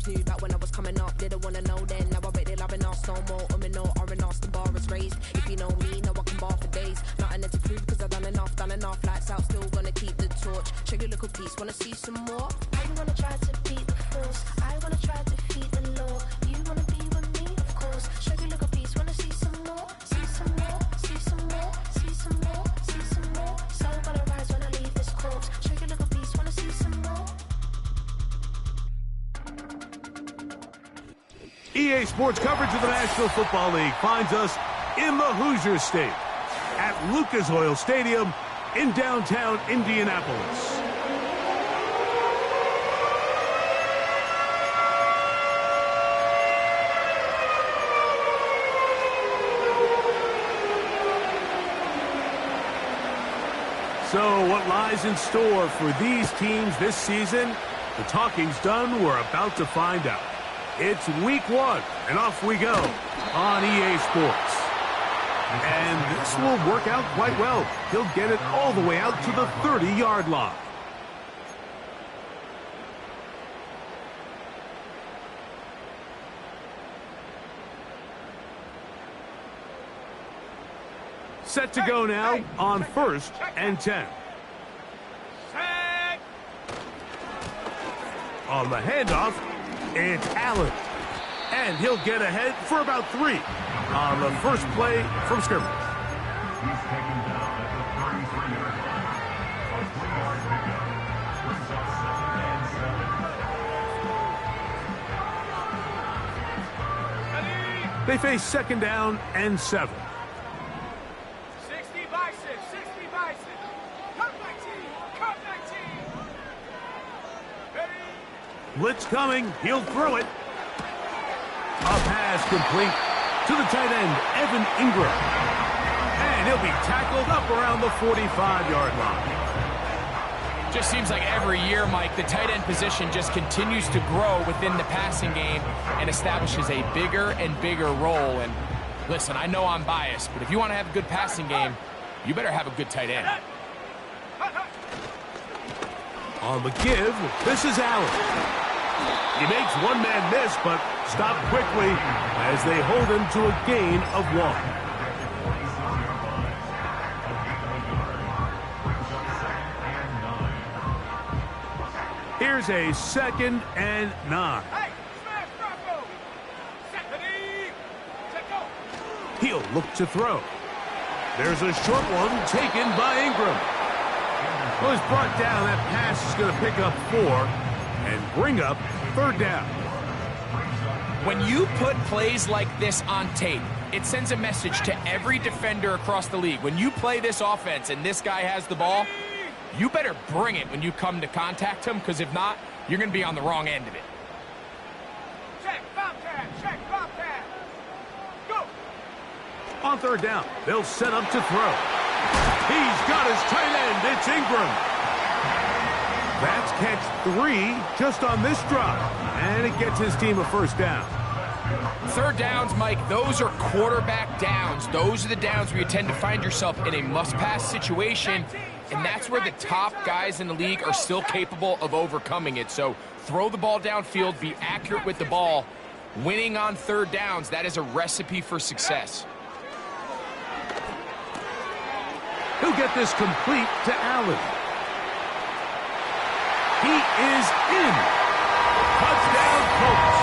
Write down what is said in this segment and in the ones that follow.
Fams knew back when I was coming up. Didn't wanna know then. Now I bet they're loving us. No more no R&Us. The bar is raised. If you know me, know I can bar for days. Nothing to prove because I've done enough. Lights out, still gonna keep the torch. Show you a little piece. Wanna see some more? I wanna try to beat the force. I wanna try to defeat the law. You wanna be with me, of course. Show you a little piece. Wanna see some more? See some more? See some more? See some more? See some more? Soul gonna rise when I leave this corpse. Show you a little piece. Wanna see some more? EA Sports coverage of the National Football League finds us in the Hoosier State at Lucas Oil Stadium in downtown Indianapolis. So what lies in store for these teams this season? The talking's done. We're about to find out. It's week 1, and off we go on EA Sports. And this will work out quite well. He'll get it all the way out to the 30-yard line. Set to go now on 1st and 10. On the handoff, it's Allen. And he'll get ahead for about 3 on the first play from scrimmage. They face 2nd down and 7. 60 by 6, 60 by 6. Cut 19, cut 19. Ready? Blitz coming, he'll throw it. A pass complete to the tight end, Evan Ingram. And he'll be tackled up around the 45-yard line. Just seems like every year, Mike, the tight end position just continues to grow within the passing game and establishes a bigger and bigger role. And listen, I know I'm biased, but if you want to have a good passing game, you better have a good tight end. On the give, this is Allen. He makes one man miss, but stopped quickly as they hold him to a gain of 1. Here's a 2nd and 9. He'll look to throw. There's a short one taken by Ingram. Well, he's brought down. That pass is going to pick up 4 and bring up 3rd down. When you put plays like this on tape, it sends a message to every defender across the league. When you play this offense and this guy has the ball, you better bring it when you come to contact him, because if not, you're going to be on the wrong end of it. Check, Bobcat. Go. On 3rd down, they'll set up to throw. He's got his tight end. It's Ingram. That's catch 3 just on this drive, and it gets his team a 1st down. 3rd downs, Mike, those are quarterback downs. Those are the downs where you tend to find yourself in a must-pass situation, and that's where the top guys in the league are still capable of overcoming it. So throw the ball downfield, be accurate with the ball. Winning on 3rd downs, that is a recipe for success. He'll get this complete to Allen. He is in. Touchdown, Colts.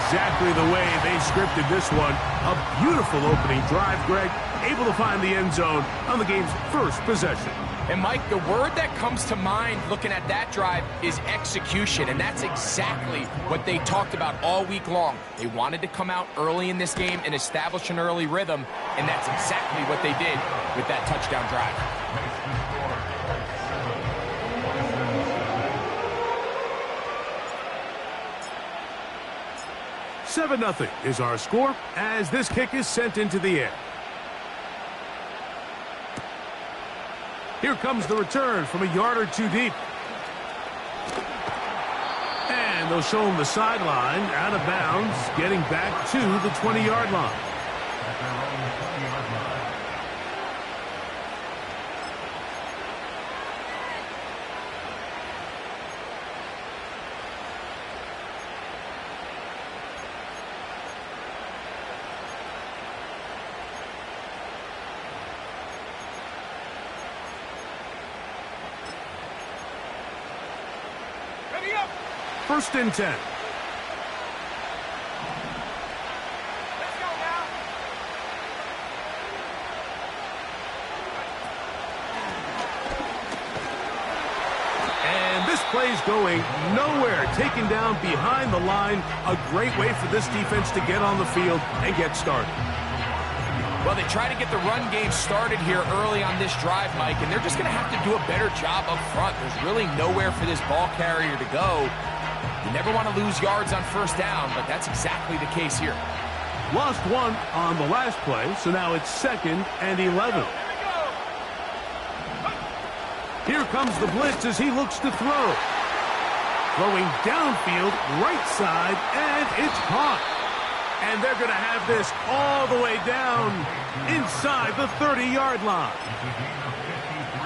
Exactly the way they scripted this one. A beautiful opening drive, Greg. Able to find the end zone on the game's first possession. And, Mike, the word that comes to mind looking at that drive is execution, and that's exactly what they talked about all week long. They wanted to come out early in this game and establish an early rhythm, and that's exactly what they did with that touchdown drive. 7-0 is our score as this kick is sent into the air. Here comes the return from a yard or 2 deep. And they'll show him the sideline, out of bounds, getting back to the 20-yard line. 1st and 10. Let's go now. And this play's going nowhere. Taken down behind the line. A great way for this defense to get on the field and get started. Well, they try to get the run game started here early on this drive, Mike, and they're just going to have to do a better job up front. There's really nowhere for this ball carrier to go. You never want to lose yards on 1st down, but that's exactly the case here. Lost 1 on the last play, so now it's 2nd and 11. Here comes the blitz as he looks to throw. Throwing downfield, right side, and it's caught. And they're going to have this all the way down inside the 30-yard line.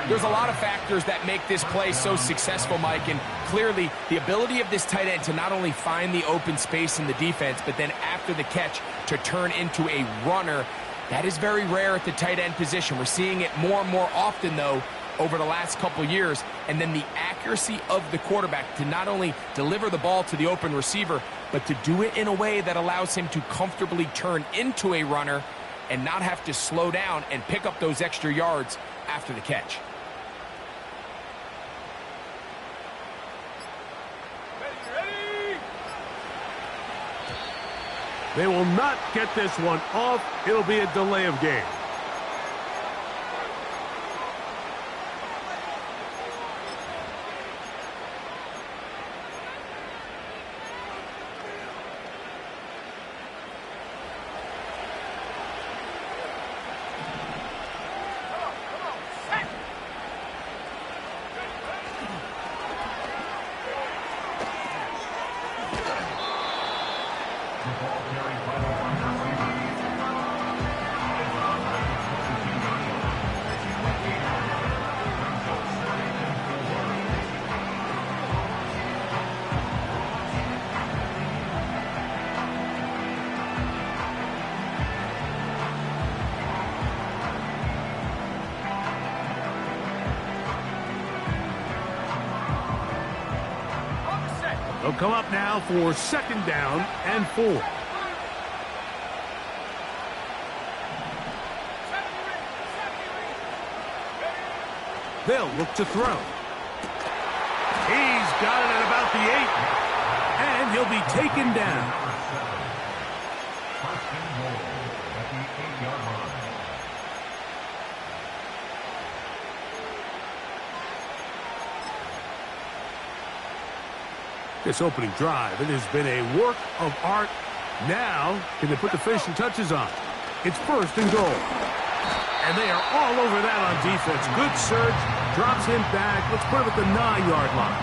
There's a lot of factors that make this play so successful, Mike, and clearly the ability of this tight end to not only find the open space in the defense, but then after the catch to turn into a runner, that is very rare at the tight end position. We're seeing it more and more often, though, over the last couple years. And then the accuracy of the quarterback to not only deliver the ball to the open receiver, but to do it in a way that allows him to comfortably turn into a runner and not have to slow down and pick up those extra yards after the catch. Ready? They will not get this one off. It'll be a delay of game. They'll come up now for 2nd down and 4. They'll look to throw. He's got it at about the 8. And he'll be taken down. This opening drive, it has been a work of art. Now, can they put the finishing touches on? It's 1st and goal. And they are all over that on defense. Good surge, drops him back. Let's put him at the 9-yard line.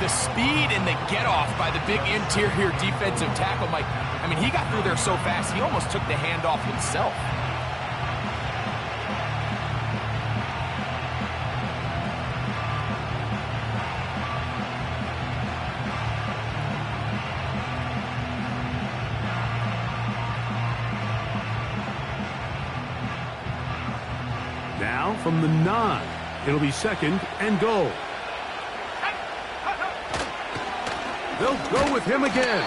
The speed and the get-off by the big interior defensive tackle, Mike. I mean, he got through there so fast, he almost took the handoff himself. Now from the 9, it'll be 2nd and goal. They'll go with him again.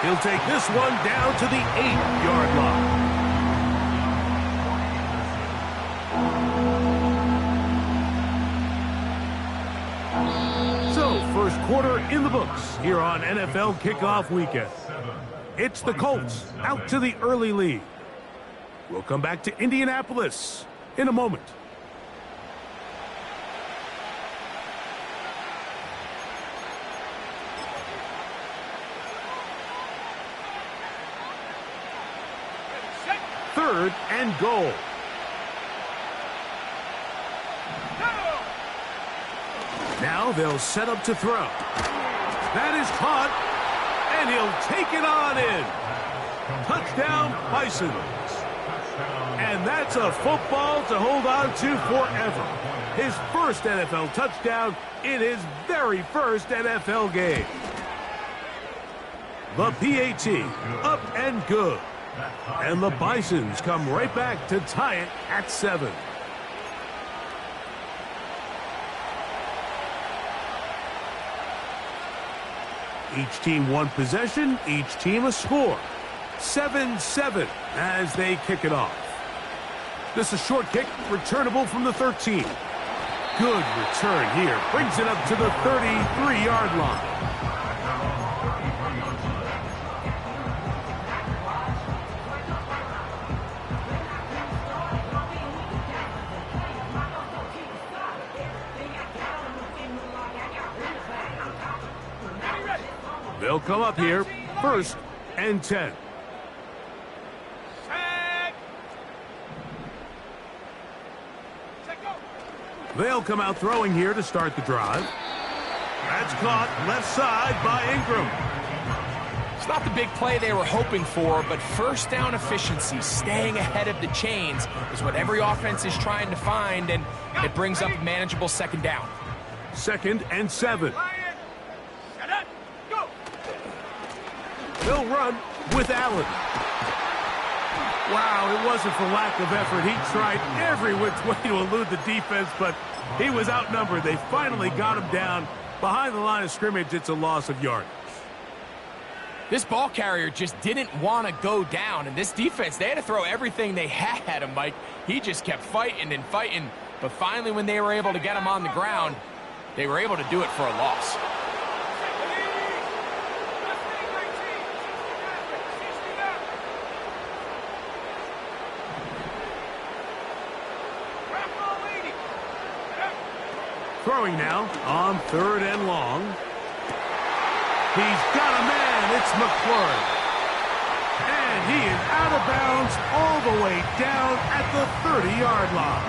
He'll take this one down to the 8-yard line. So, 1st quarter in the books here on NFL Kickoff Weekend. It's the Colts out to the early lead. We'll come back to Indianapolis in a moment. Third and goal. Now they'll set up to throw. That is caught, and he'll take it on in. Touchdown, Bisons. And that's a football to hold on to forever. His first NFL touchdown in his very first NFL game. The PAT, up and good. And the Bisons come right back to tie it at 7. Each team one possession, each team a score. 7-7 as they kick it off. This is a short kick, returnable from the 13. Good return here. Brings it up to the 33-yard line. They'll come up here, 1st and 10. They'll come out throwing here to start the drive. That's caught left side by Ingram. It's not the big play they were hoping for, but first down efficiency, staying ahead of the chains, is what every offense is trying to find, and it brings up a manageable 2nd down. 2nd and 7. They'll run with Allen. Wow, it wasn't for lack of effort. He tried every which way to elude the defense, but he was outnumbered. They finally got him down behind the line of scrimmage. It's a loss of yardage. This ball carrier just didn't want to go down, and this defense, they had to throw everything they had at him, Mike. He just kept fighting and fighting, but finally when they were able to get him on the ground, they were able to do it for a loss. Throwing now on 3rd and long. He's got a man. It's McClure. And he is out of bounds all the way down at the 30-yard line.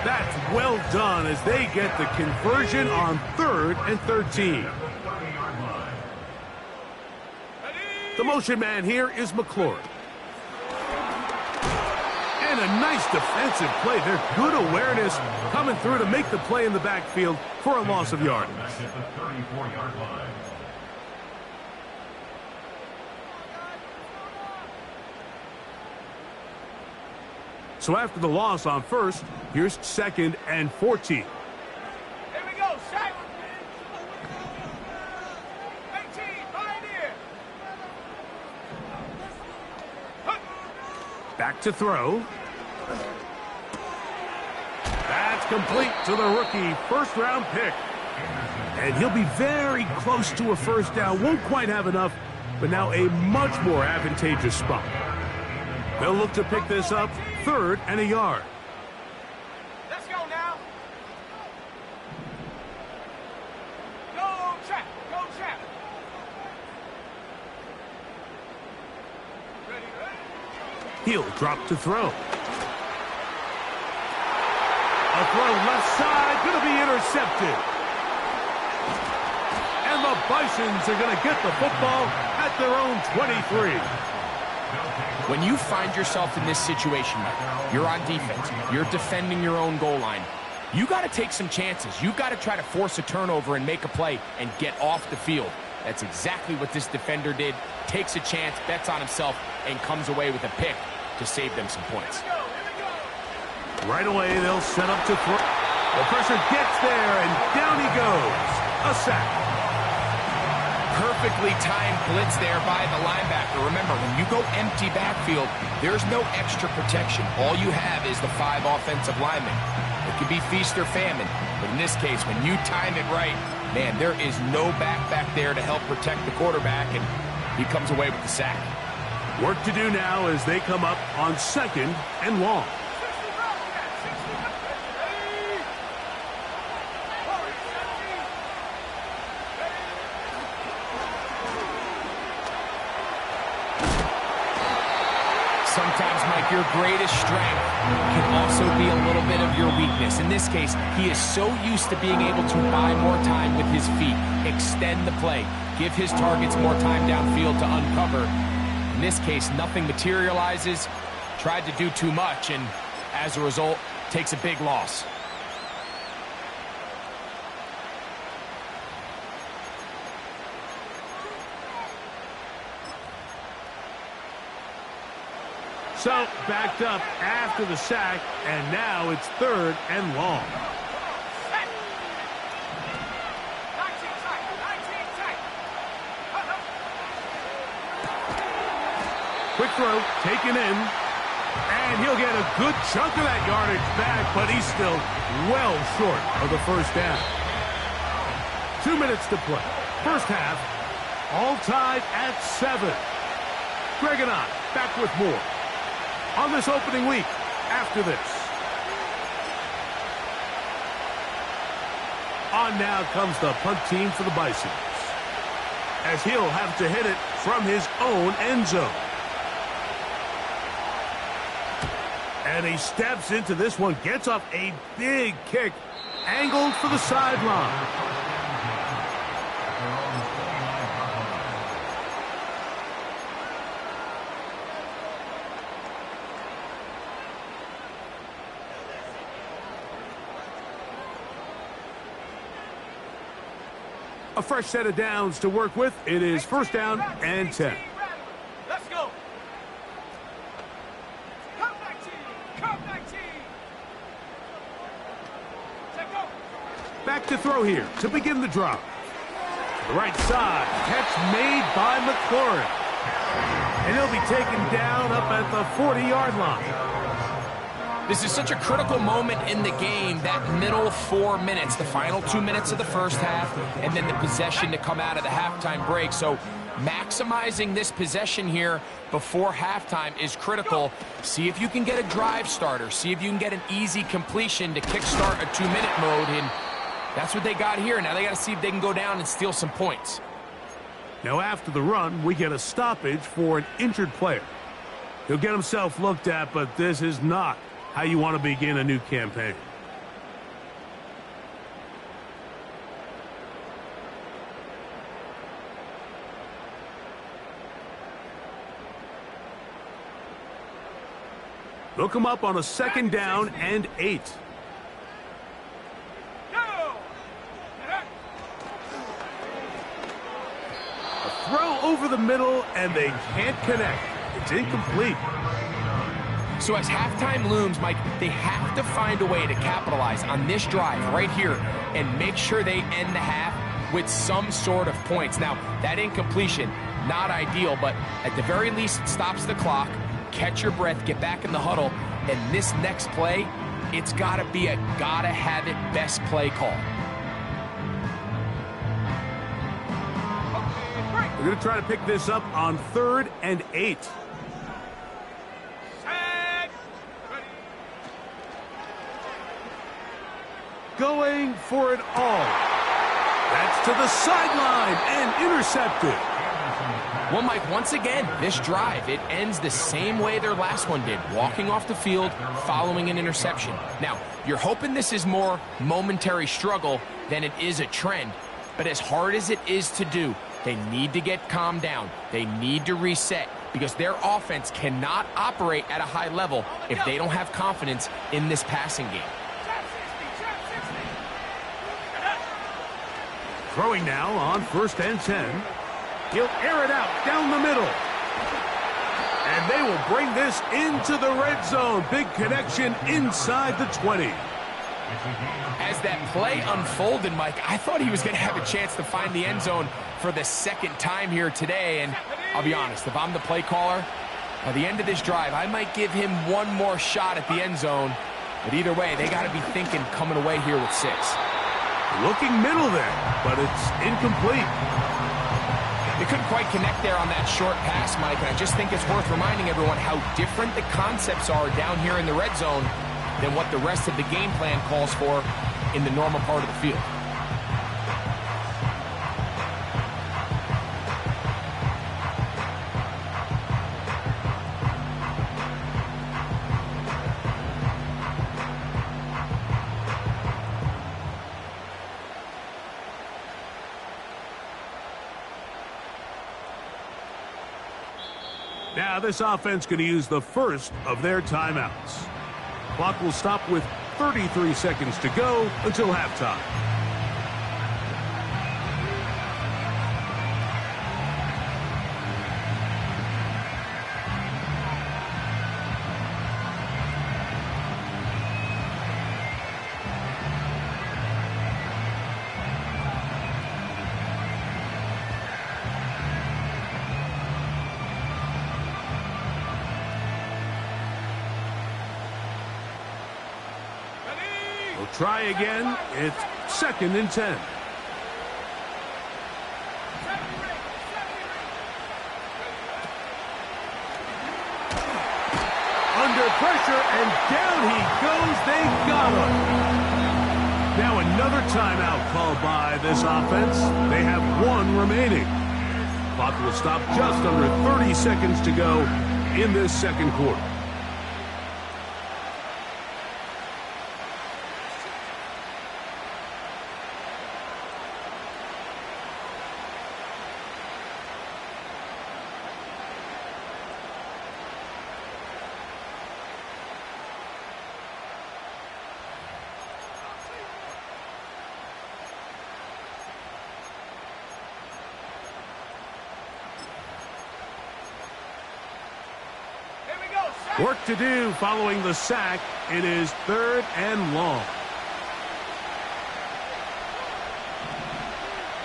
That's well done as they get the conversion on 3rd and 13. The motion man here is McClure. And a nice defensive play. They're good awareness coming through to make the play in the backfield for a loss of yardage. So after the loss on 1st, here's 2nd and 14. Here we go, sack. 18, Pioneer. Back to throw. That's complete to the rookie, 1st-round pick. And he'll be very close to a 1st down. Won't quite have enough, but now a much more advantageous spot. They'll look to pick this up, 3rd and a yard. Let's go now. Go trap, go trap. Ready, ready. He'll drop to throw. A throw left side, going to be intercepted. And the Bisons are going to get the football at their own 23. When you find yourself in this situation, you're on defense, you're defending your own goal line, you got to take some chances. You got to try to force a turnover and make a play and get off the field. That's exactly what this defender did. Takes a chance, bets on himself, and comes away with a pick to save them some points. Right away, they'll set up to throw. The pressure gets there, and down he goes. A sack. Perfectly timed blitz there by the linebacker. Remember, when you go empty backfield, there's no extra protection. All you have is the 5 offensive linemen. It could be feast or famine, but in this case, when you time it right, man, there is no back there to help protect the quarterback, and he comes away with the sack. Work to do now as they come up on 2nd and long. Sometimes, Mike, your greatest strength can also be a little bit of your weakness. In this case, he is so used to being able to buy more time with his feet, extend the play, give his targets more time downfield to uncover. In this case, nothing materializes, tried to do too much, and as a result, takes a big loss. So, backed up after the sack, and now it's 3rd and long. 19 tight. Quick throw, taken in. And he'll get a good chunk of that yardage back, but he's still well short of the first down. 2 minutes to play. First half, all tied at 7. Greg and I back with more on this opening week after this. On now comes the punt team for the Bisons, as he'll have to hit it from his own end zone. And he steps into this one, gets off a big kick, angled for the sideline. A fresh set of downs to work with. It is first down and 10. Let's go. Come back team. Come back team. Take go. Back to throw here to begin the drive. The right side, catch made by McLaurin. And he'll be taken down up at the 40-yard line. This is such a critical moment in the game, that middle 4 minutes, the final 2 minutes of the first half, and then the possession to come out of the halftime break. So maximizing this possession here before halftime is critical. See if you can get a drive starter. See if you can get an easy completion to kickstart a 2-minute mode, and that's what they got here. Now they got to see if they can go down and steal some points. Now after the run, we get a stoppage for an injured player. He'll get himself looked at, but this is not how you want to begin a new campaign. Look him up on a second down and 8. A throw over the middle, and they can't connect. It's incomplete. So as halftime looms, Mike, they have to find a way to capitalize on this drive right here and make sure they end the half with some sort of points. Now, that incompletion, not ideal, but at the very least, it stops the clock. Catch your breath, get back in the huddle, and this next play, it's got to be a gotta-have-it best play call. We're going to try to pick this up on 3rd and 8. Going for it all. That's to the sideline and intercepted. Well, Mike, once again, this drive, it ends the same way their last one did, walking off the field, following an interception. Now, you're hoping this is more momentary struggle than it is a trend, but as hard as it is to do, they need to get calmed down. They need to reset, because their offense cannot operate at a high level if they don't have confidence in this passing game. Throwing now on 1st and 10. He'll air it out down the middle. And they will bring this into the red zone. Big connection inside the 20. As that play unfolded, Mike, I thought he was going to have a chance to find the end zone for the second time here today. And I'll be honest, if I'm the play caller, by the end of this drive, I might give him one more shot at the end zone. But either way, they got to be thinking coming away here with 6. Looking middle there, but it's incomplete. They couldn't quite connect there on that short pass, Mike, and I just think it's worth reminding everyone how different the concepts are down here in the red zone than what the rest of the game plan calls for in the normal part of the field. Now this offense going to use the first of their timeouts. Clock will stop with 33 seconds to go until halftime. try again. It's 2nd and 10. Under pressure, and down he goes. They got him. Now another timeout called by this offense. They have 1 remaining. Clock will stop just under 30 seconds to go in this 2nd quarter. Work to do following the sack. It is 3rd and long.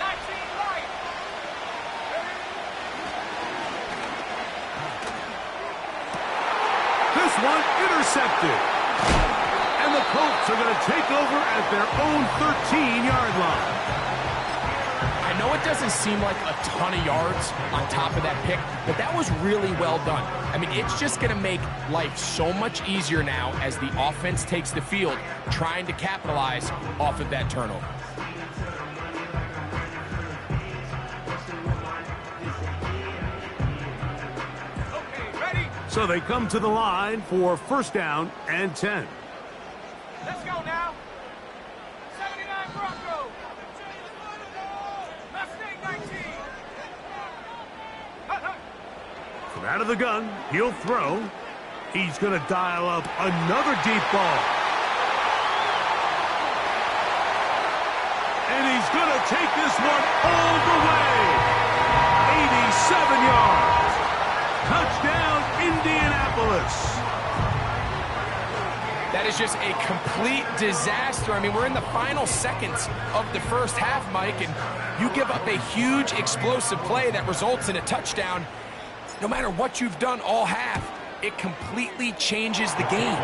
19 right. This one intercepted. And the Colts are going to take over at their own 13-yard line. I know it doesn't seem like a ton of yards on top of that pick, but that was really well done. I mean, it's just going to make life so much easier now as the offense takes the field, trying to capitalize off of that turnover. Okay, ready? So they come to the line for 1st down and 10. Let's go now. 79 Bronco. Mustang 19. From out of the gun, he'll throw. He's going to dial up another deep ball. And he's going to take this one all the way. 87 yards. Touchdown, Indianapolis. That is just a complete disaster. I mean, we're in the final seconds of the 1st half, Mike, and you give up a huge explosive play that results in a touchdown. No matter what you've done all half, it completely changes the game.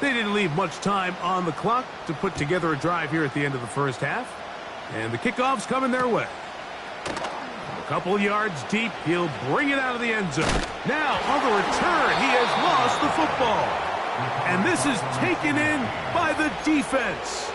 They didn't leave much time on the clock to put together a drive here at the end of the 1st half. And the kickoff's coming their way. A couple yards deep, he'll bring it out of the end zone. Now, on the return, he has lost the football. And this is taken in by the defense.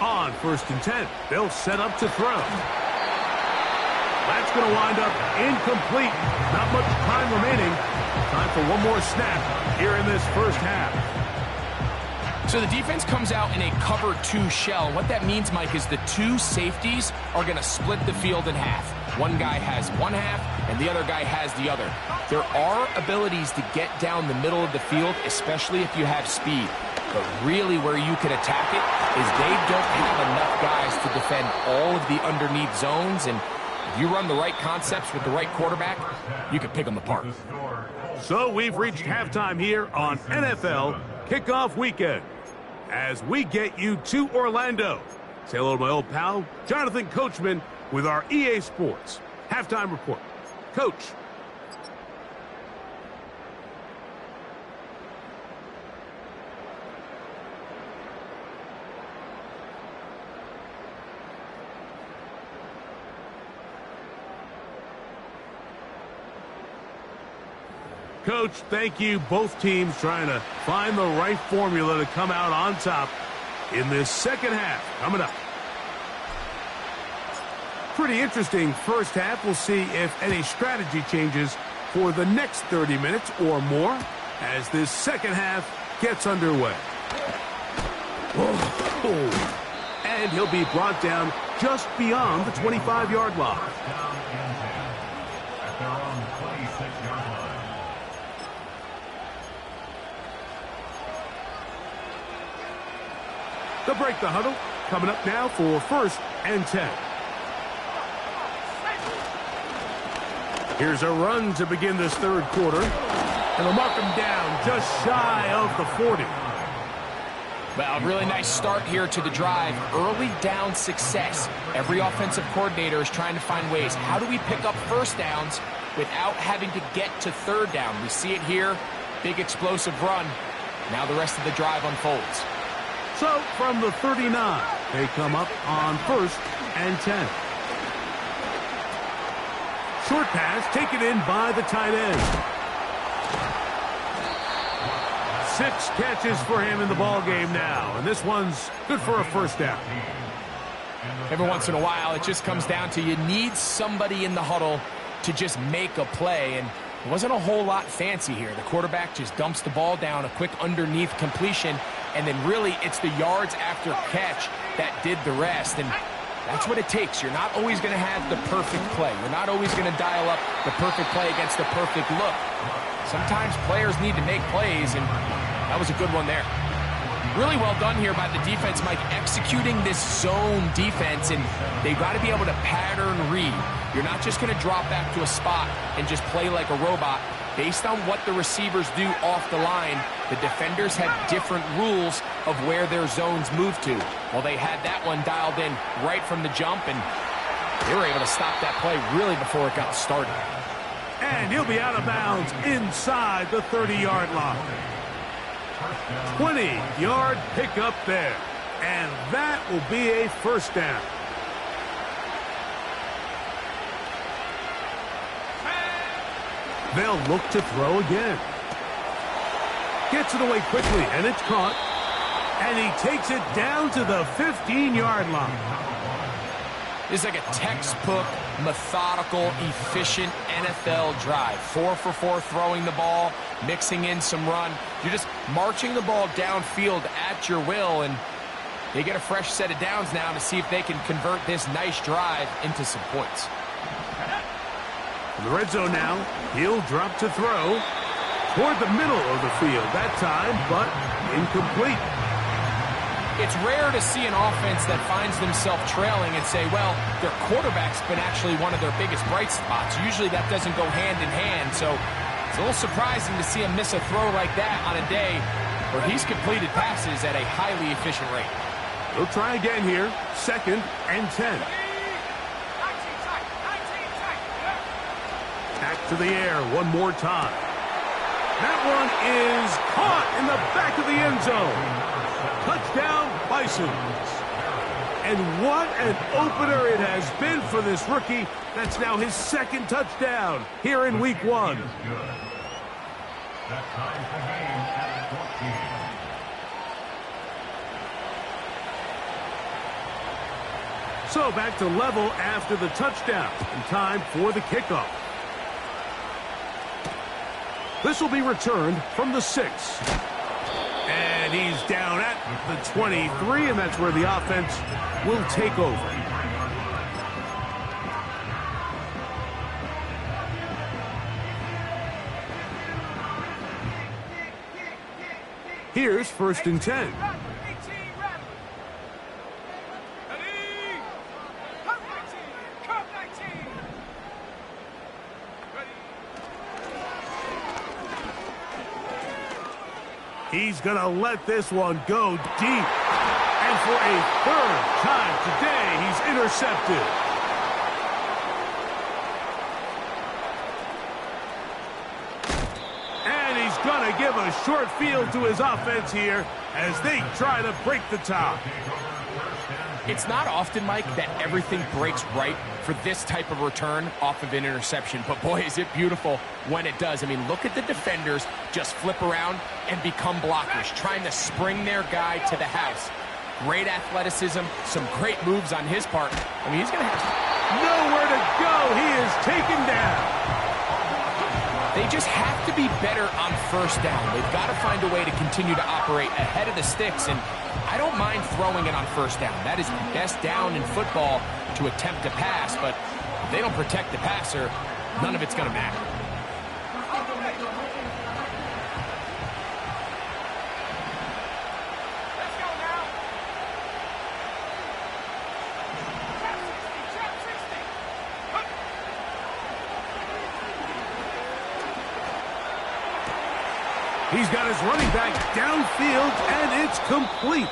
On 1st and 10, they'll set up to throw. That's going to wind up incomplete. Not much time remaining. Time for one more snap here in this 1st half. So the defense comes out in a cover 2 shell. What that means, Mike, is the 2 safeties are going to split the field in half. One guy has one half, and the other guy has the other. There are abilities to get down the middle of the field, especially if you have speed. But really where you can attack it is they don't have enough guys to defend all of the underneath zones. And if you run the right concepts with the right quarterback, you can pick them apart. So we've reached halftime here on NFL Kickoff Weekend. As we get you to Orlando. Say hello to my old pal, Jonathan Coachman, with our EA Sports Halftime Report. Coach. Coach, thank you. Both teams trying to find the right formula to come out on top in this second half coming up. Pretty interesting first half. We'll see if any strategy changes for the next 30 minutes or more as this second half gets underway. Oh. And he'll be brought down just beyond the 25-yard line. They'll break the huddle. Coming up now for 1st and 10. Here's a run to begin this third quarter. And they'll mark him down just shy of the 40. Well, a really nice start here to the drive. Early down success. Every offensive coordinator is trying to find ways. How do we pick up first downs without having to get to third down? We see it here. Big explosive run. Now the rest of the drive unfolds. So from the 39, they come up on 1st and 10. Short pass taken in by the tight end. 6 catches for him in the ball game now, and this one's good for a first down. Every once in a while, it just comes down to you need somebody in the huddle to just make a play, and it wasn't a whole lot fancy here. The quarterback just dumps the ball down, a quick underneath completion, and then really it's the yards after catch that did the rest, and that's what it takes. You're not always going to have the perfect play. You're not always going to dial up the perfect play against the perfect look. Sometimes players need to make plays, and that was a good one there. Really well done here by the defense, Mike, executing this zone defense, and they've got to be able to pattern read. You're not just going to drop back to a spot and just play like a robot. Based on what the receivers do off the line, the defenders have different rules of where their zones move to. Well, they had that one dialed in right from the jump, and they were able to stop that play really before it got started. And he'll be out of bounds inside the 30-yard line. 20-yard pickup there. And that will be a first down. They'll look to throw again. Gets it away quickly, and it's caught. And he takes it down to the 15-yard line. It's like a textbook, methodical, efficient NFL drive. 4 for 4 throwing the ball, mixing in some run. You're just marching the ball downfield at your will, and they get a fresh set of downs now to see if they can convert this nice drive into some points. In the red zone now, he'll drop to throw toward the middle of the field that time, but incomplete. It's rare to see an offense that finds themselves trailing and say, well, their quarterback's been actually one of their biggest bright spots. Usually that doesn't go hand in hand, so it's a little surprising to see him miss a throw like that on a day where he's completed passes at a highly efficient rate. He'll try again here, 2nd and 10. Back to the air one more time. That one is caught in the back of the end zone. Touchdown, Bisons. And what an opener it has been for this rookie. That's now his 2nd touchdown here in week 1. So back to level after the touchdown. And time for the kickoff. This will be returned from the 6. And he's down at the 23, and that's where the offense will take over. Here's 1st and 10. He's going to let this one go deep. And for a 3rd time today, he's intercepted. And he's going to give a short field to his offense here as they try to break the tie. It's not often, Mike, that everything breaks right for this type of return off of an interception. But boy, is it beautiful when it does. I mean, look at the defenders just flip around and become blockers, trying to spring their guy to the house. Great athleticism, some great moves on his part. I mean, he's going to have nowhere to go. He is taken down. They just have to be better on first down. They've got to find a way to continue to operate ahead of the sticks, and I don't mind throwing it on first down. That is the best down in football to attempt to pass, but if they don't protect the passer, none of it's going to matter. Let's go now. Trap 60. He's got his running back downfield, and it's complete.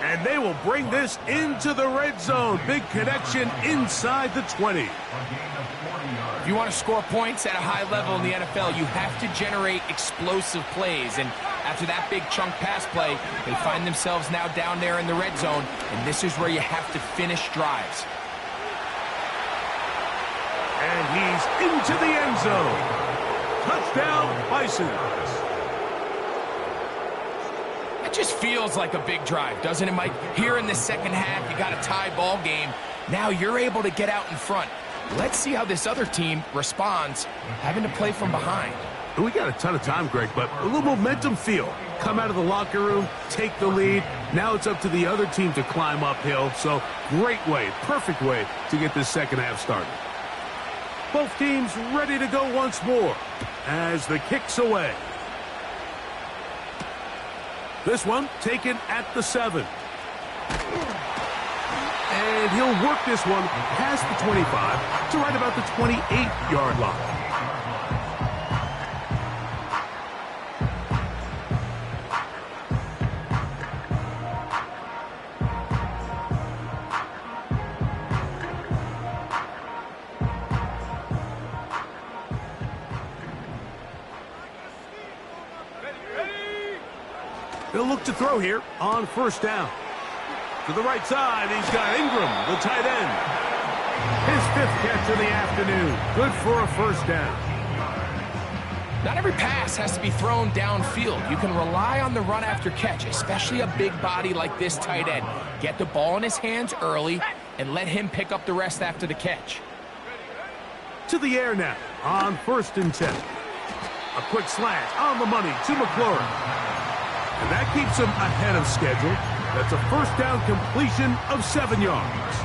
And they will bring this into the red zone. Big connection inside the 20. If you want to score points at a high level in the NFL, you have to generate explosive plays. And after that big chunk pass play, they find themselves now down there in the red zone. And this is where you have to finish drives. And he's into the end zone. Touchdown, Bisons. It just feels like a big drive, doesn't it, Mike? Here in the second half, you got a tie ball game. Now you're able to get out in front. Let's see how this other team responds, having to play from behind. We got a ton of time, Greg, but a little momentum feel. Come out of the locker room, take the lead. Now it's up to the other team to climb uphill. So great way, perfect way to get this second half started. Both teams ready to go once more as the kick's away. This one taken at the 7. And he'll work this one past the 25 to right about the 28-yard line. He'll look to throw here on first down. To the right side, he's got Ingram, the tight end. His 5th catch of the afternoon. Good for a first down. Not every pass has to be thrown downfield. You can rely on the run after catch, especially a big body like this tight end. Get the ball in his hands early and let him pick up the rest after the catch. To the air now on 1st and 10. A quick slant on the money to McLaurin. And that keeps him ahead of schedule. That's a first down completion of 7 yards.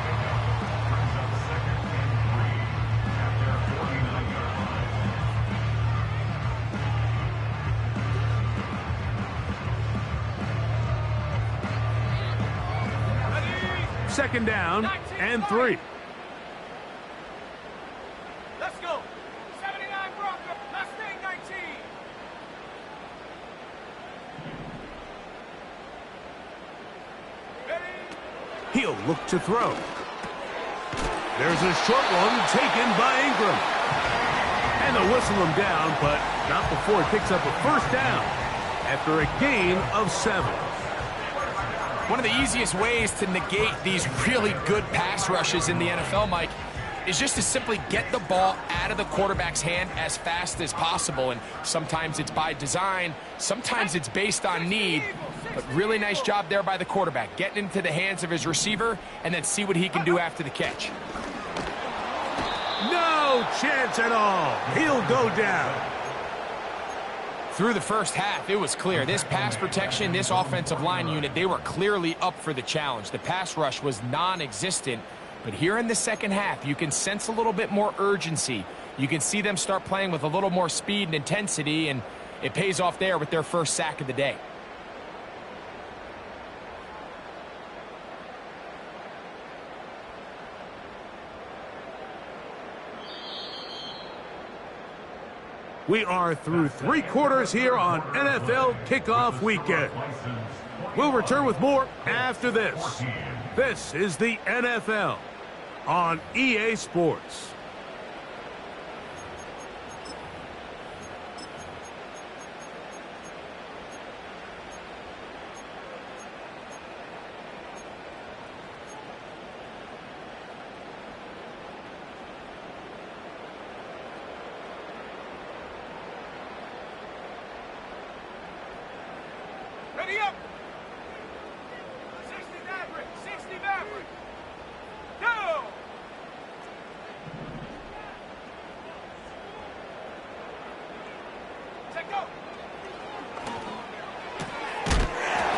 Second down and 3. Let's go. 79 Broncos. Mustang 19. He'll look to throw. There's a short one taken by Ingram. And they'll whistle him down, but not before he picks up a first down after a gain of 7. One of the easiest ways to negate these really good pass rushes in the NFL, Mike, is just to simply get the ball out of the quarterback's hand as fast as possible. And sometimes it's by design, sometimes it's based on need. But really nice job there by the quarterback, getting into the hands of his receiver and then see what he can do after the catch. No chance at all. He'll go down. Through the first half, it was clear. This pass protection, this offensive line unit, they were clearly up for the challenge. The pass rush was non-existent. But here in the second half, you can sense a little bit more urgency. You can see them start playing with a little more speed and intensity, and it pays off there with their first sack of the day. We are through 3 quarters here on NFL Kickoff Weekend. We'll return with more after this. This is the NFL on EA Sports.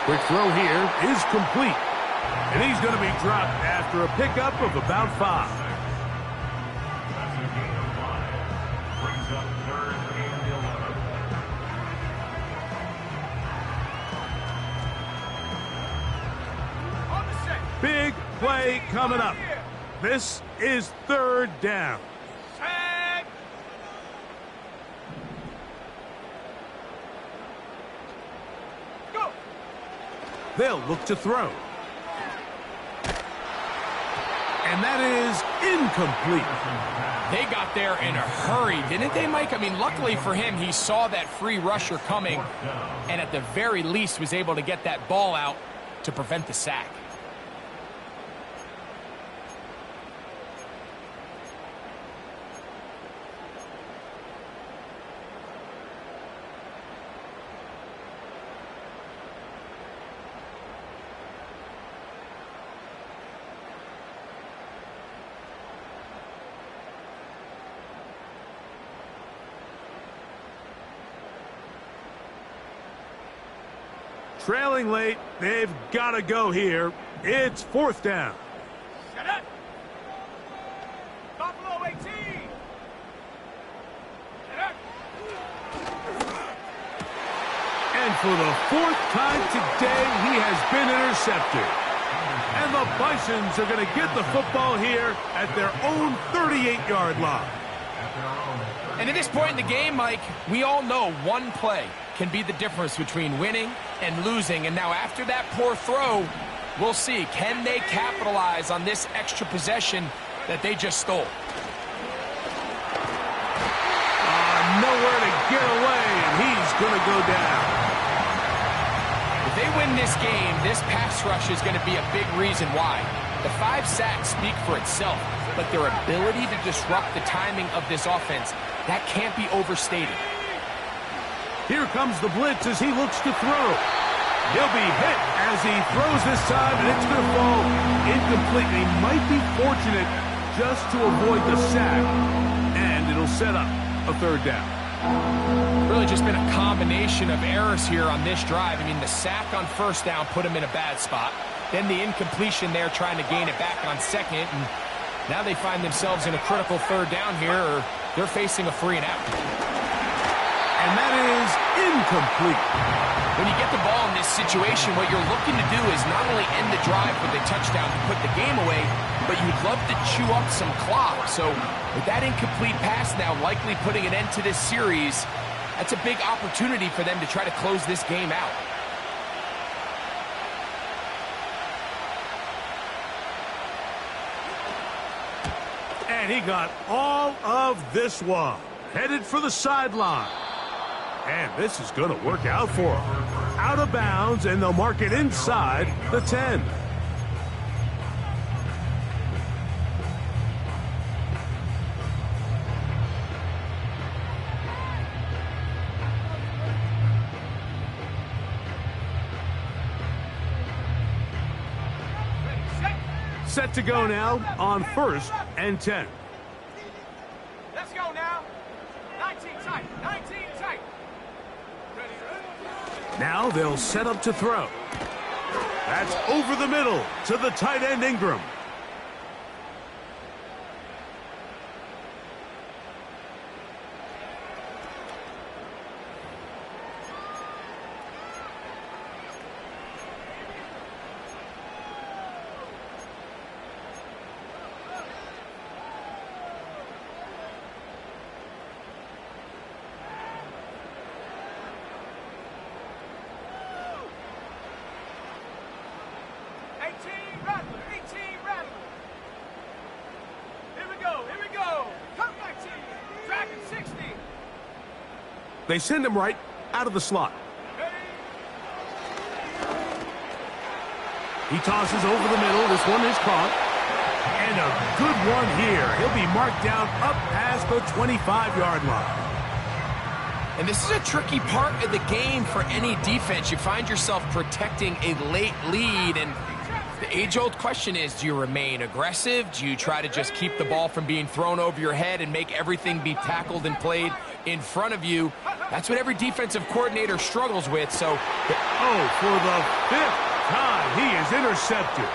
Quick throw here is complete. And he's going to be dropped after a pickup of about 5. Big play coming up. This is 3rd down. Go. They'll look to throw. And that is incomplete. They got there in a hurry, didn't they, Mike? I mean, luckily for him, he saw that free rusher coming and at the very least was able to get that ball out to prevent the sack. Trailing late, they've got to go here. It's 4th down. Set up. Buffalo 18. Set up. And for the 4th time today, he has been intercepted. And the Bisons are going to get the football here at their own 38-yard line. And at this point in the game, Mike, we all know one play can be the difference between winning and losing. And now after that poor throw, we'll see, can they capitalize on this extra possession that they just stole? Nowhere to get away, and he's going to go down. If they win this game, this pass rush is going to be a big reason why. The 5 sacks speak for itself, but their ability to disrupt the timing of this offense, that can't be overstated. Here comes the blitz as he looks to throw. He'll be hit as he throws this time, and it's going to fall incomplete. He might be fortunate just to avoid the sack, and it'll set up a 3rd down. Really just been a combination of errors here on this drive. I mean, the sack on 1st down put him in a bad spot. Then the incompletion there trying to gain it back on 2nd. And now they find themselves in a critical 3rd down here, or they're facing a 3 and out. And that is incomplete. When you get the ball in this situation, what you're looking to do is not only end the drive with a touchdown to put the game away, but you'd love to chew up some clock. So with that incomplete pass now likely putting an end to this series, that's a big opportunity for them to try to close this game out. And he got all of this one. Headed for the sideline. And this is going to work out for him. Out of bounds, and they'll mark it inside the 10. Set to go now on 1st and 10. Let's go now. 19 tight. 19 tight. Now they'll set up to throw. That's over the middle to the tight end Ingram. They send him right out of the slot. He tosses over the middle. This one is caught. And a good one here. He'll be marked down up past the 25-yard line. And this is a tricky part of the game for any defense. You find yourself protecting a late lead, and the age-old question is, do you remain aggressive? Do you try to just keep the ball from being thrown over your head and make everything be tackled and played in front of you? That's what every defensive coordinator struggles with, so... Oh, for the 5th time, he is intercepted.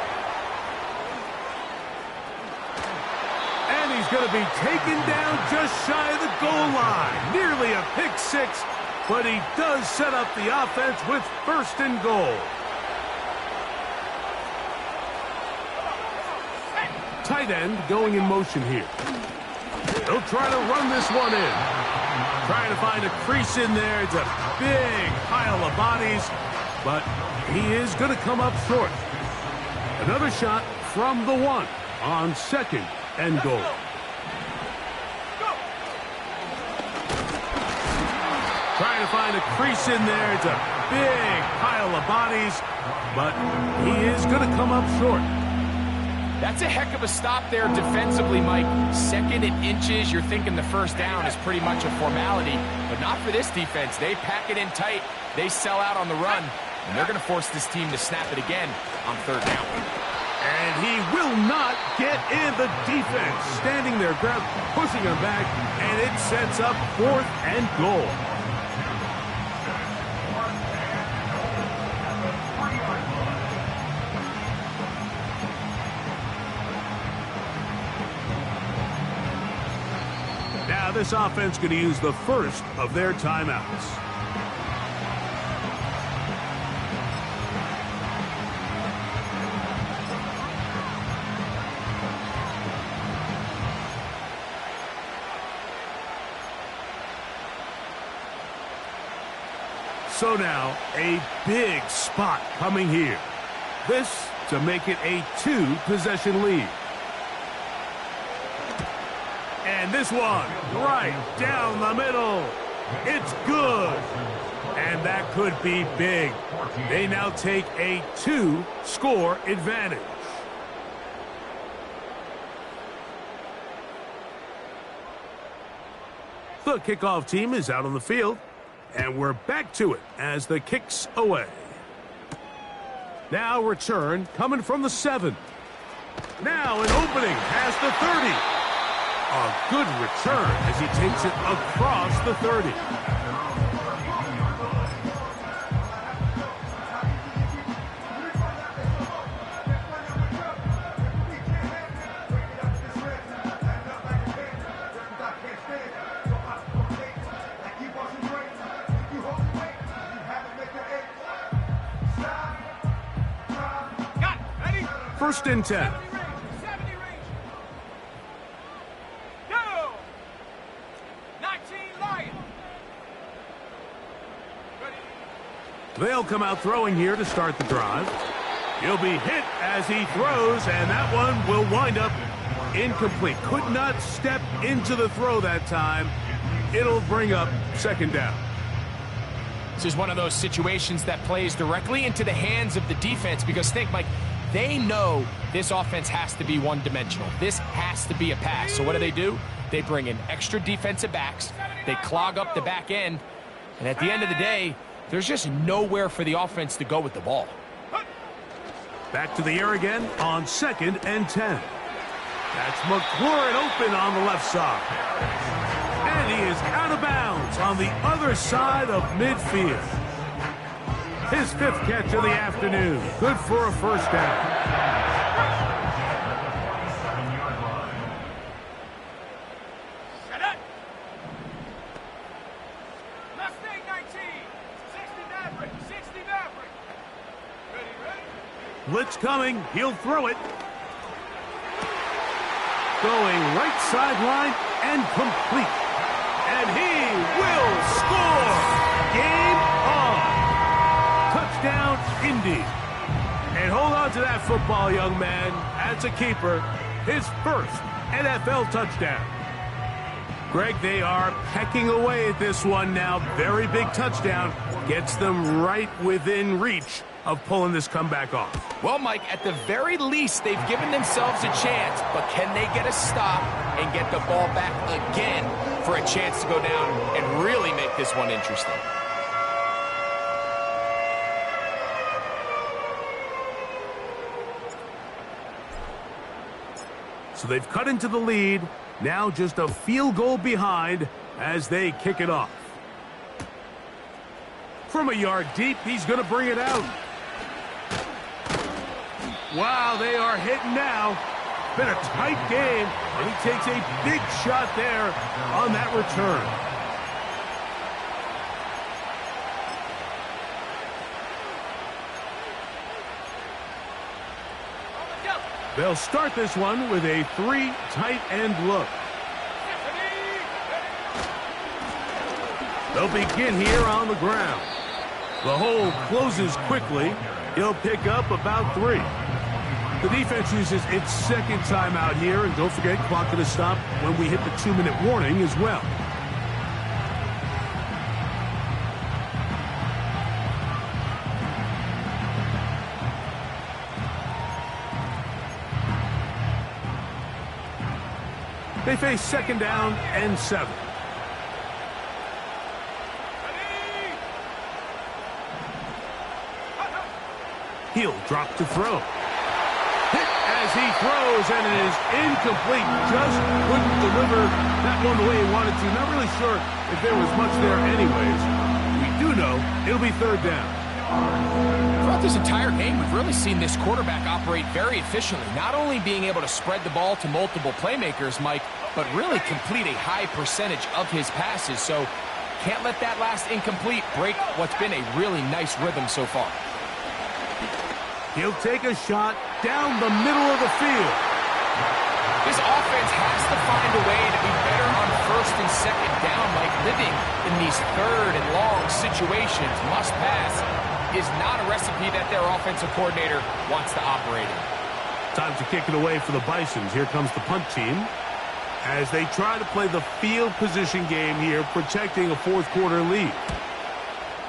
And he's going to be taken down just shy of the goal line. Nearly a pick six, but he does set up the offense with 1st and goal. Tight end going in motion here. He'll try to run this one in. Trying to find a crease in there. It's a big pile of bodies, but he is going to come up short. Another shot from the 1 on 2nd and goal. Trying to find a crease in there. It's a big pile of bodies, but he is going to come up short. That's a heck of a stop there defensively, Mike. 2nd and inches, you're thinking the 1st down is pretty much a formality, but not for this defense. They pack it in tight, they sell out on the run, and they're going to force this team to snap it again on 3rd down. And he will not get in. The defense standing their ground, pushing him back, and it sets up 4th and goal. Now this offense going to use the 1st of their timeouts. So now a big spot coming here. This to make it a 2-possession lead. And this one, right down the middle. It's good. And that could be big. They now take a 2-score advantage. The kickoff team is out on the field. And we're back to it as the kick's away. Now return coming from the 7. Now an opening past the 30. A good return as he takes it across the 30. First and 10. They'll come out throwing here to start the drive. He'll be hit as he throws, and that one will wind up incomplete. Could not step into the throw that time. It'll bring up 2nd down. This is one of those situations that plays directly into the hands of the defense because think, Mike, they know this offense has to be one-dimensional. This has to be a pass. So what do? They bring in extra defensive backs. They clog up the back end. And at the end of the day, there's just nowhere for the offense to go with the ball. Back to the air again on 2nd and 10. That's McLaurin open on the left side. And he is out of bounds on the other side of midfield. His 5th catch of the afternoon. Good for a 1st down. Set up. Mustang 19. 60 Maverick. 60 Maverick. Ready. Blitz coming. He'll throw it. Going right sideline and complete. And he will score. Game on. Touchdown, Indy. And hold on to that football, young man. As a keeper, his 1st NFL touchdown. Greg, they are pecking away at this one now. Very big touchdown. Gets them right within reach of pulling this comeback off. Well, Mike, at the very least, they've given themselves a chance, but can they get a stop and get the ball back again for a chance to go down and really make this one interesting? So they've cut into the lead. Now just a field goal behind as they kick it off. From a yard deep, he's going to bring it out. Wow, they are hitting now. Been a tight game, and he takes a big shot there on that return. They'll start this one with a 3 tight end look. They'll begin here on the ground. The hole closes quickly. He'll pick up about 3. The defense uses its second timeout here, and don't forget, clock going to stop when we hit the 2-minute warning as well. They face second down and 7. He'll drop to throw. Hit as he throws, and it is incomplete. Just couldn't deliver that one the way he wanted to. Not really sure if there was much there anyways. We do know it'll be third down. Throughout this entire game, we've really seen this quarterback operate very efficiently, not only being able to spread the ball to multiple playmakers, Mike, but really complete a high percentage of his passes. So can't let that last incomplete break what's been a really nice rhythm so far. He'll take a shot down the middle of the field. This offense has to find a way to be better on first and second down, Mike. Living in these third and long situations, must pass, is not a recipe that their offensive coordinator wants to operate in. Time to kick it away for the Bisons. Here comes the punt team as they try to play the field position game here, protecting a fourth quarter lead.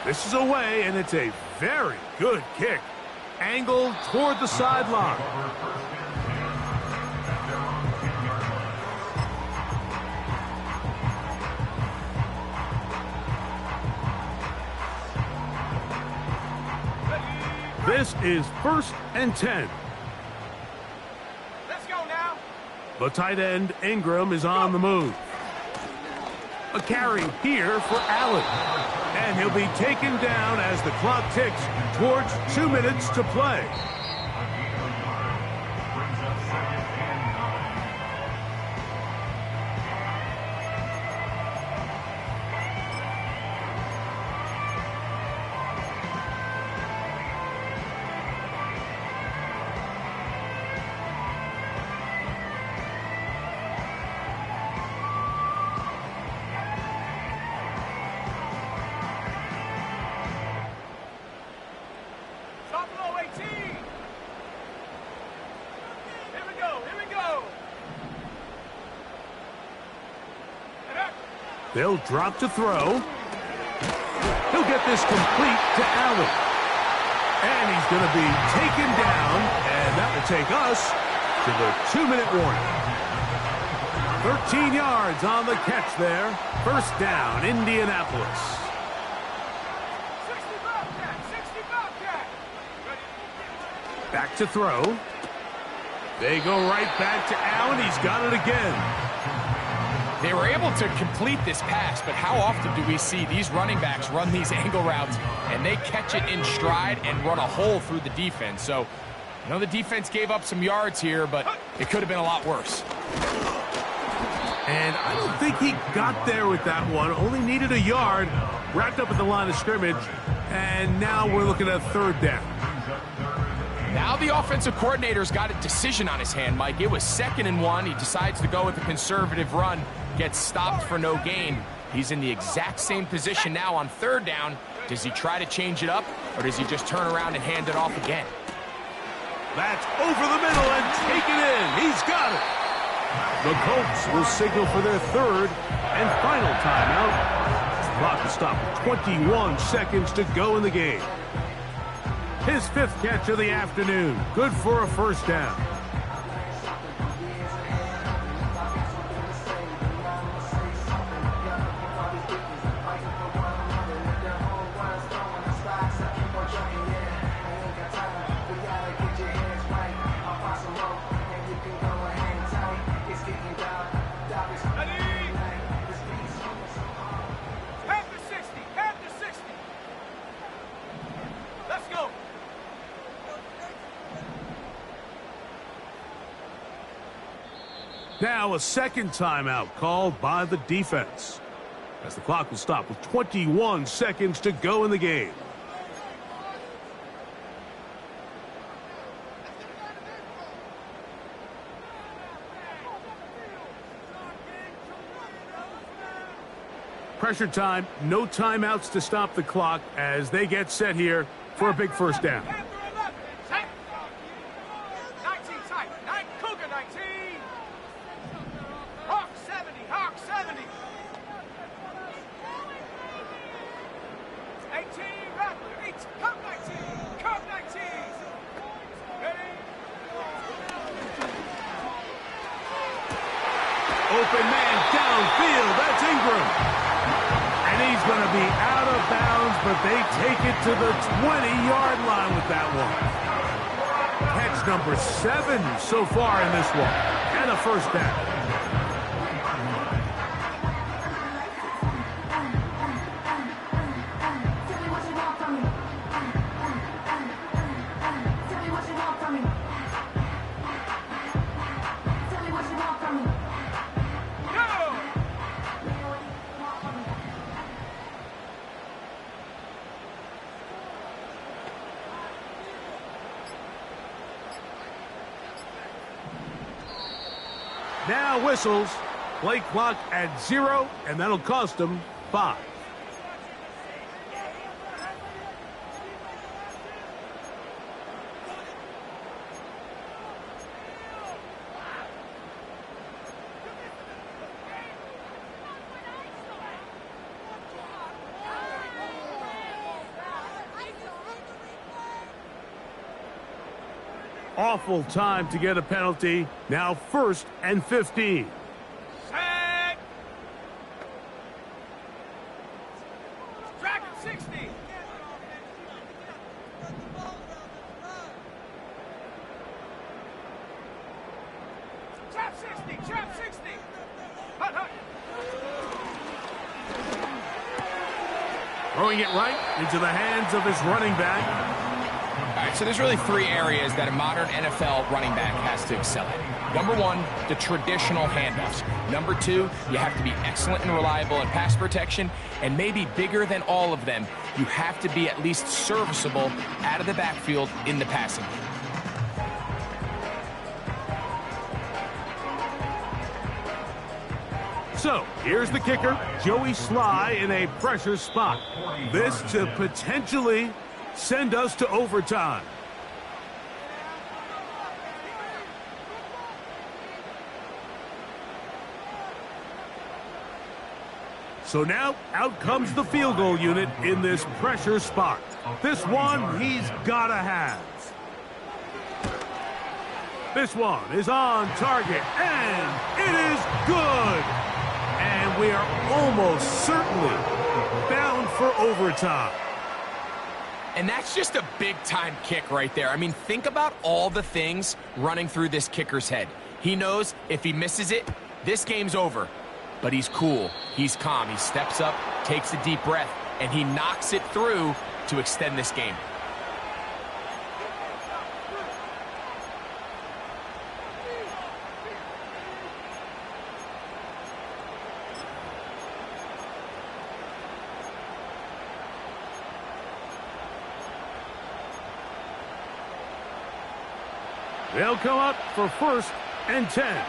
This is away, and it's a very good kick. Angled toward the sideline. This is 1st and 10. Let's go now. The tight end, Ingram, is on the move. A carry here for Allen. And he'll be taken down as the clock ticks towards 2 minutes to play. They'll drop to throw. He'll get this complete to Allen. And he's going to be taken down, and that will take us to the 2-minute warning. 13 yards on the catch there. First down, Indianapolis. 60 Bobcat, 60 Bobcat. Back to throw. They go right back to Allen. He's got it again. They were able to complete this pass, but how often do we see these running backs run these angle routes and they catch it in stride and run a hole through the defense? So, I know the defense gave up some yards here, but it could have been a lot worse. And I don't think he got there with that one. Only needed a yard, wrapped up at the line of scrimmage, and now we're looking at 3rd down. Now the offensive coordinator's got a decision on his hand, Mike. It was 2nd and 1. He decides to go with a conservative run, gets stopped for no gain. He's in the exact same position now on 3rd down. Does he try to change it up, or does he just turn around and hand it off again? That's over the middle and taken in. He's got it. The Colts will signal for their 3rd and final timeout. Clock to stop. 21 seconds to go in the game. His 5th catch of the afternoon. Good for a first down. Now a second timeout called by the defense, as the clock will stop with 21 seconds to go in the game. Pressure time, no timeouts to stop the clock as they get set here for a big first down. 19 tight. 9 Cougar 19. Hawk 70. Hawk 70. 18 Rattler. 8 Cub 19. Cub 19. Ready? Open man downfield. That's Ingram. And he's going to be out of bounds, but they take it to the 20-yard line with that one. Catch number 7 so far in this one. And a first down. Now whistles. Play clock at 0, and that'll cost them 5. Awful time to get a penalty. Now 1st and 15. Set. Dragon 60. Trap 60. Trap 60. Hut, hut. Throwing it right into the hands of his running back. All right, so there's really 3 areas that a modern NFL running back has to excel at. Number 1, the traditional handoffs. Number 2, you have to be excellent and reliable in pass protection. And maybe bigger than all of them, you have to be at least serviceable out of the backfield in the passing game. So, here's the kicker, Joey Sly in a pressure spot. This to potentially send us to overtime. So now, out comes the field goal unit in this pressure spot. This one, he's gotta have. This one is on target, and it is good. And we are almost certainly bound for overtime. And that's just a big-time kick right there. I mean, think about all the things running through this kicker's head. He knows if he misses it, this game's over. But he's cool. He's calm. He steps up, takes a deep breath, and he knocks it through to extend this game. They'll come up for 1st and 10.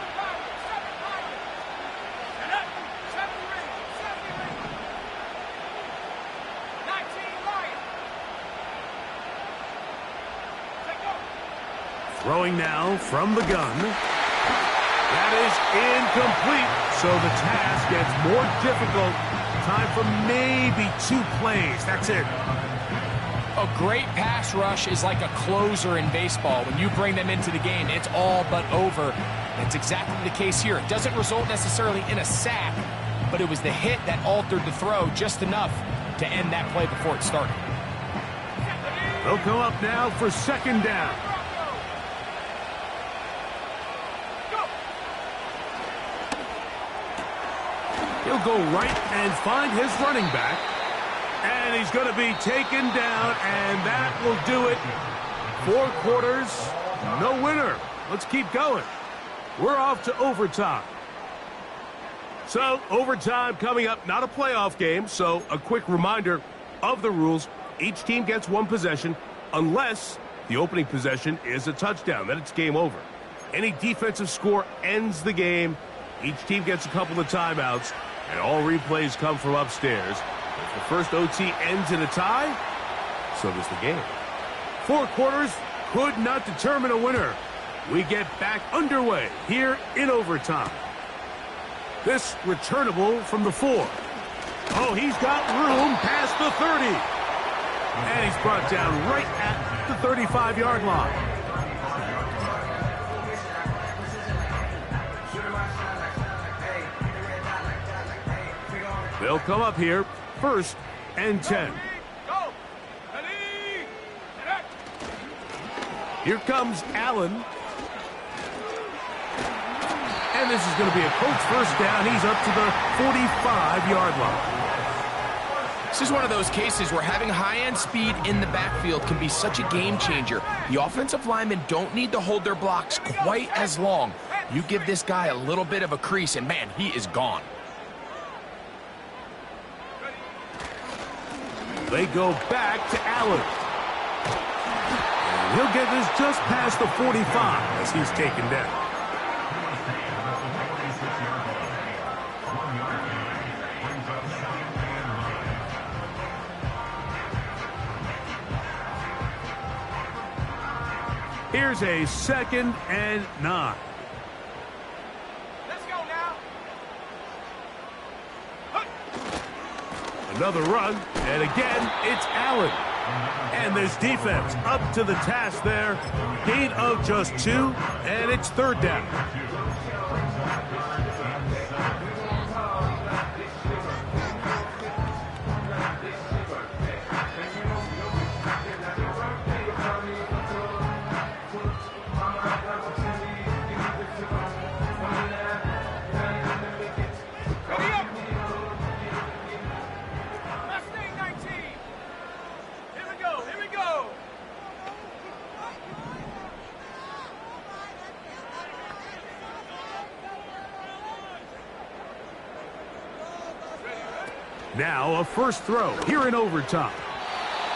Throwing now from the gun. That is incomplete, so the task gets more difficult. Time for maybe 2 plays. That's it. A great pass rush is like a closer in baseball. When you bring them into the game, it's all but over. That's exactly the case here. It doesn't result necessarily in a sack, but it was the hit that altered the throw just enough to end that play before it started. They'll come up now for 2nd down. He'll go right and find his running back. And he's going to be taken down, and that will do it. 4 quarters, no winner. Let's keep going. We're off to overtime. So, overtime coming up, not a playoff game, so a quick reminder of the rules. Each team gets one possession unless the opening possession is a touchdown. Then it's game over. Any defensive score ends the game. Each team gets a couple of timeouts, and all replays come from upstairs. If the first OT ends in a tie, so does the game. 4 quarters could not determine a winner. We get back underway here in overtime. This returnable from the 4. Oh, he's got room past the 30. And he's brought down right at the 35-yard line. They'll come up here, 1st and 10. Here comes Allen. And this is going to be a Colts first down. He's up to the 45-yard line. This is one of those cases where having high-end speed in the backfield can be such a game changer. The offensive linemen don't need to hold their blocks quite as long. You give this guy a little bit of a crease, and man, he is gone. They go back to Allen. And he'll get this just past the 45 as he's taken down. Here's a 2nd and 9. Let's go now. Another run, and again, it's Allen. And this defense up to the task there. Gain of just 2, and it's 3rd down. Now a first throw here in overtime.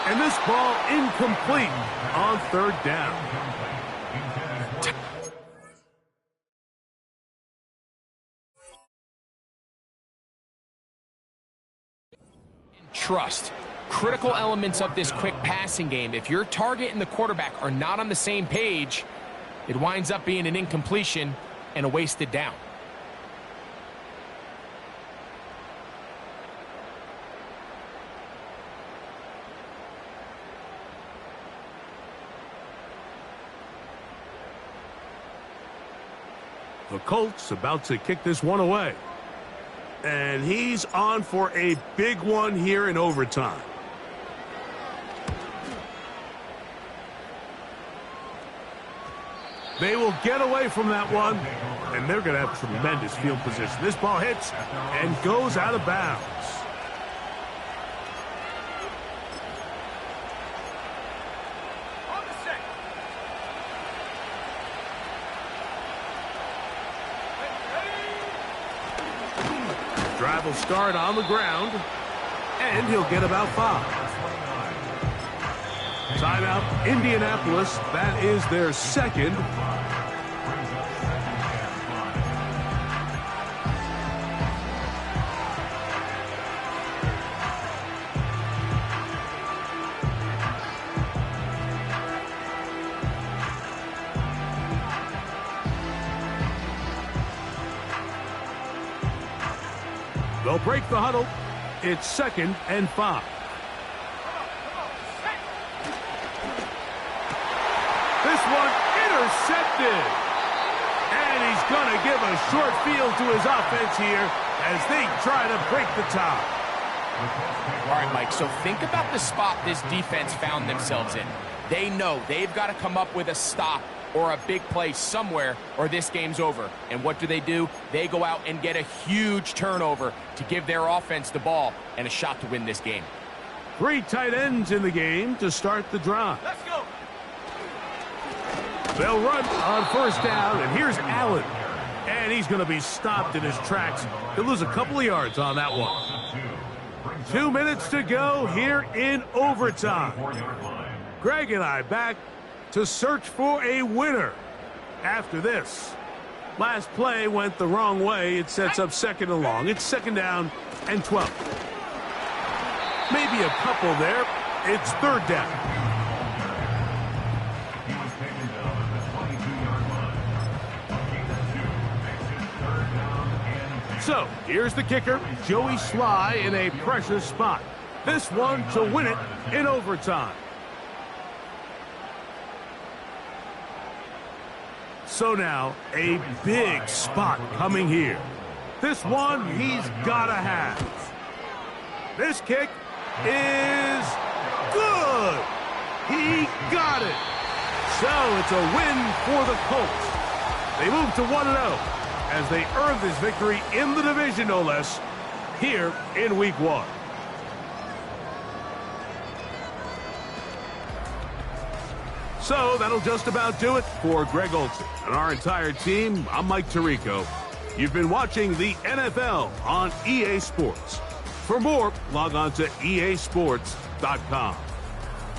And this ball incomplete on 3rd down. Trust. Critical elements of this quick passing game. If your target and the quarterback are not on the same page, it winds up being an incompletion and a wasted down. The Colts about to kick this one away. And he's on for a big one here in overtime. They will get away from that one, and they're going to have tremendous field position. This ball hits and goes out of bounds. Drive will start on the ground, and he'll get about 5. Timeout, Indianapolis. That is their 2nd. They'll break the huddle. It's 2nd and 5. This one intercepted. And he's going to give a short field to his offense here as they try to break the tie. All right, Mike, so think about the spot this defense found themselves in. They know they've got to come up with a stop or a big play somewhere or this game's over. And what do? They go out and get a huge turnover to give their offense the ball and a shot to win this game. 3 tight ends in the game to start the drive. Let's go. They'll run on first down, and here's Allen. And he's going to be stopped in his tracks. He'll lose a couple of yards on that one. 2 minutes to go here in overtime. Greg and I back to search for a winner after this. Last play went the wrong way. It sets up 2nd and long. It's 2nd down and 12. Maybe a couple there. It's 3rd down. So, here's the kicker, Joey Sly in a pressure spot. This one to win it in overtime. So now, a big spot coming here. This one he's gotta have. This kick is good. He got it. So it's a win for the Colts. They move to 1-0 as they earn this victory in the division, no less, here in Week 1. So that'll just about do it for Greg Olsen and our entire team. I'm Mike Tirico. You've been watching the NFL on EA Sports. For more, log on to easports.com.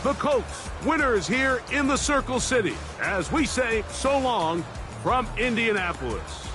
The Colts, winners here in the Circle City, as we say so long from Indianapolis.